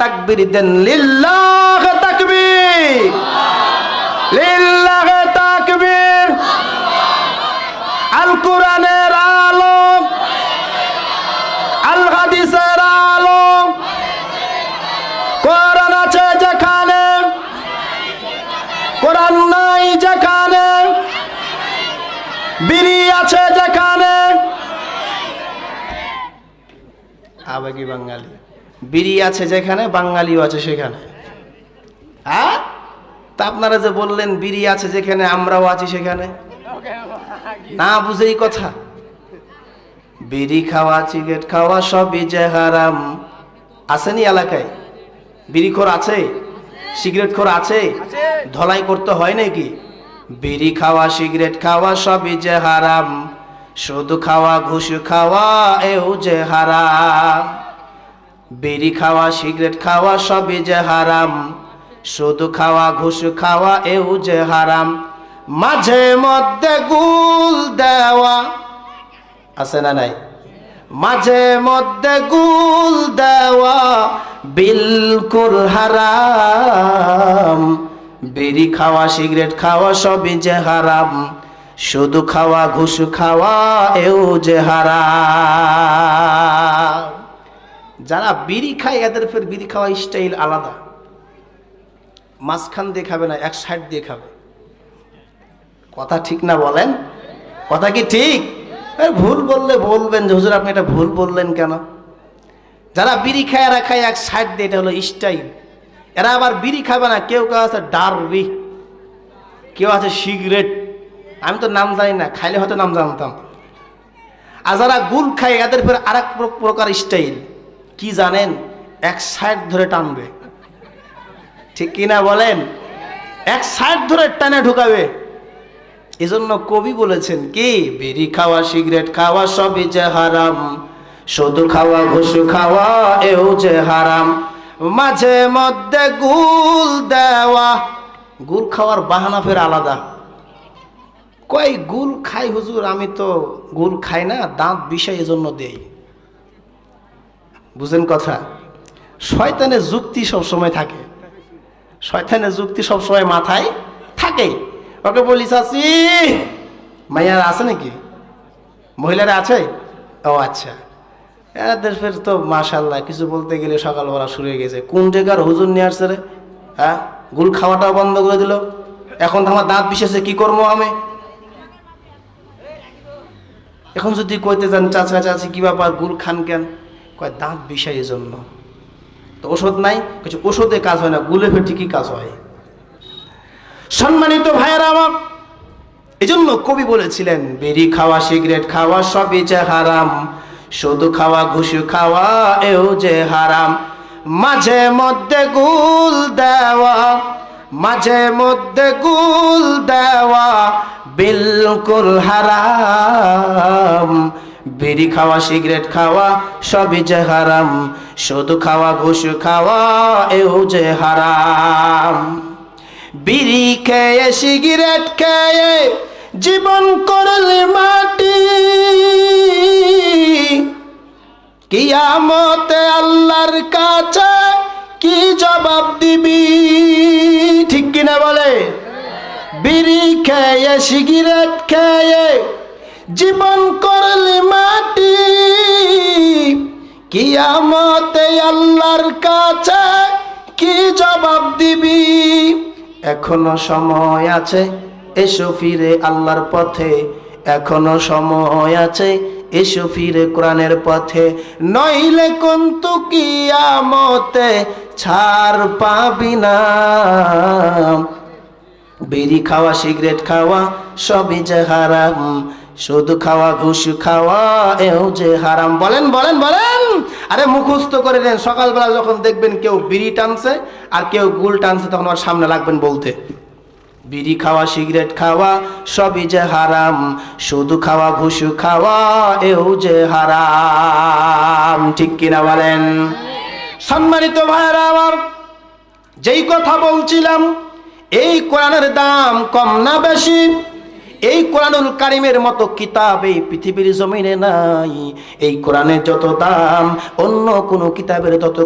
তাকবীর দেন, লিল্লাহ তাকবীর, লিল্লাহ তাকবীর। আল কোরআনের আলো, আল হাদিসের আলো, কোরআন আছে যেখানে, কোরআন নাই যেখানে, বিড়ি আছে যেখানে। আবেগী বাঙালি, বিড়ি আছে যেখানে বাঙালিও আছে সেখানে। হ্যাঁ, তা আপনারা যে বললেন বিড়ি আছে যেখানে আমরাও আছি সেখানে, না বুঝেই কথা। বিড়ি খাওয়া, সিগারেট খাওয়া সবই যে হারাম। আসেনি এলাকায় বিড়িখোর আছে, সিগারেট খোর আছে, ধলাই করতে হয় নাকি? বিড়ি খাওয়া, সিগারেট খাওয়া সবই যে হারাম, শুধু খাওয়া ঘুষ খাওয়া এও যে হারাম। বিড়ি খাওয়া, সিগারেট খাওয়া সবই যে হারাম, শুধু খাওয়া ঘুষ খাওয়া এও যে হারাম। মাঝে মধ্যে গুল দেওয়া আছে না নাই? মাঝে মধ্যে গুল দেওয়া বিলকুল হারাম। বিড়ি খাওয়া, সিগারেট খাওয়া সবই যে হারাম, শুধু খাওয়া ঘুষ খাওয়া এও যে হারাম। যারা বিড়ি খায় এদের ফের বিড়ি খাওয়া স্টাইল আলাদা। মাঝখান দিয়ে খাবে না, এক সাইড দিয়ে খাবে। কথা ঠিক না বলেন? কথা কি ঠিক? ভুল বললে বলবেন যে হুজুর আপনি এটা ভুল বললেন কেন? যারা বিড়ি খায় এরা খায় এক সাইড দিয়ে, এটা হলো স্টাইল। এরা আবার বিড়ি খাবে না, কেউ কেউ আছে ডারবি, কেউ আছে সিগারেট, আমি তো নাম জানি না, খাইলে হয়তো নাম জানতাম। আর যারা গুল খায় এদের ফের আর এক প্রকার স্টাইল। কি জানেন? এক সাইড ধরে টানবে, ঠিক কিনা বলেন? এক সাইড ধরে টানে ঢুকাবে। এজন্য কবি বলেছেন কি, বিড়ি খাওয়া, সিগারেট খাওয়া সবই যে হারাম, শুধু খাওয়া ঘুষ খাওয়া এও যে হারাম। মাঝে মধ্যে গুল দেওয়া, গুল খাওয়ার বাহানা ফের আলাদা। কই গুল খাই হুজুর, আমি তো গুল খাই না, দাঁত বিষয় এজন্য দেই। বুঝেন কথা? শয়তানের যুক্তি সব সময় থাকে, শয়তানের যুক্তি সব সময় মাথায় থাকে। ওকে বলি চাচি, মাইয়ারা আছে নাকি? মহিলারা আছে? ও আচ্ছা, এদের ফের তো মাশাআল্লাহ কিছু বলতে গেলে সকালবেলা শুরু হয়ে গেছে। কোন জায়গার হুজুর নিয়ে আসছে রে? হ্যাঁ, গুল খাওয়াটাও বন্ধ করে দিল। এখন তো আমার দাঁত বিষেছে, কি করবো আমি? এখন যদি কইতে যান চাচা চাচি কি ব্যাপার, গুল খান কেন? কয় দাঁত বিষয় এই জন্য। তো ওষুধ নাই? কিছু ওষুধে কাজ হয় না, গুলে ফের ঠিকই কাজ হয়। সম্মানিত ভাইয়েরা আমার, এই জন্য কবি বলেছিলেন, বিড়ি খাওয়া, সিগারেট খাওয়া সবই যে হারাম, শুধু খাওয়া ঘুষ খাওয়া এও যে হারাম। মাঝে মধ্যে গুল দেওয়া, মাঝে মধ্যে গুল দেওয়া বিলকুল হারাম। বিড়ি খাওয়া, সিগারেট খাওয়া সবই যে হারাম, শুধু খাওয়া ঘুষ খাওয়া এও যে হারাম। বিড়ি খেয়ে, সিগারেট খেয়ে জীবন করলে মাটি, কিয়ামতে আল্লাহর কাছে কি জবাব দিবি? ঠিক কিনা বলে? বিড়ি খেয়ে, সিগারেট খেয়ে জীবন করলে মাটি, কিয়ামতে আল্লাহর কাছে কি জবাব দিবি? এখনো সময় আছে, এসো ফিরে আল্লাহর পথে, এখনো সময় আছে, এসো ফিরে কোরআনের পথে, নইলে কিন্তু কিয়ামতে ছাড় পাবি না। বিড়ি খাওয়া, সিগারেট খাওয়া সবই যে হারাম, শুধু খাওয়া ঘুষ খাওয়া এও যে হারাম। বলেন বলেন বলেন, আরে মুখস্থ করে নেন। সকালবেলা যখন দেখবেন কেউ বিড়ি টানছে আর কেউ গুল টানছে, তখন আমার সামনে লাগবেন বলতে, বিড়ি খাওয়া, সিগারেট খাওয়া সবই যে হারাম, শুধু খাওয়া ঘুষ খাওয়া এও যে হারাম। ঠিক কিনা বলেন? সম্মানিত ভাইরা আমার, যেই কথা বলছিলাম, এই কোরআনের দাম কম না বেশি? এই কোরআনুল কারিমের মতো কিতাব এই পৃথিবীর জমিনে নাই। এই কোরআনের যত দাম অন্য কোনো কিতাবের তত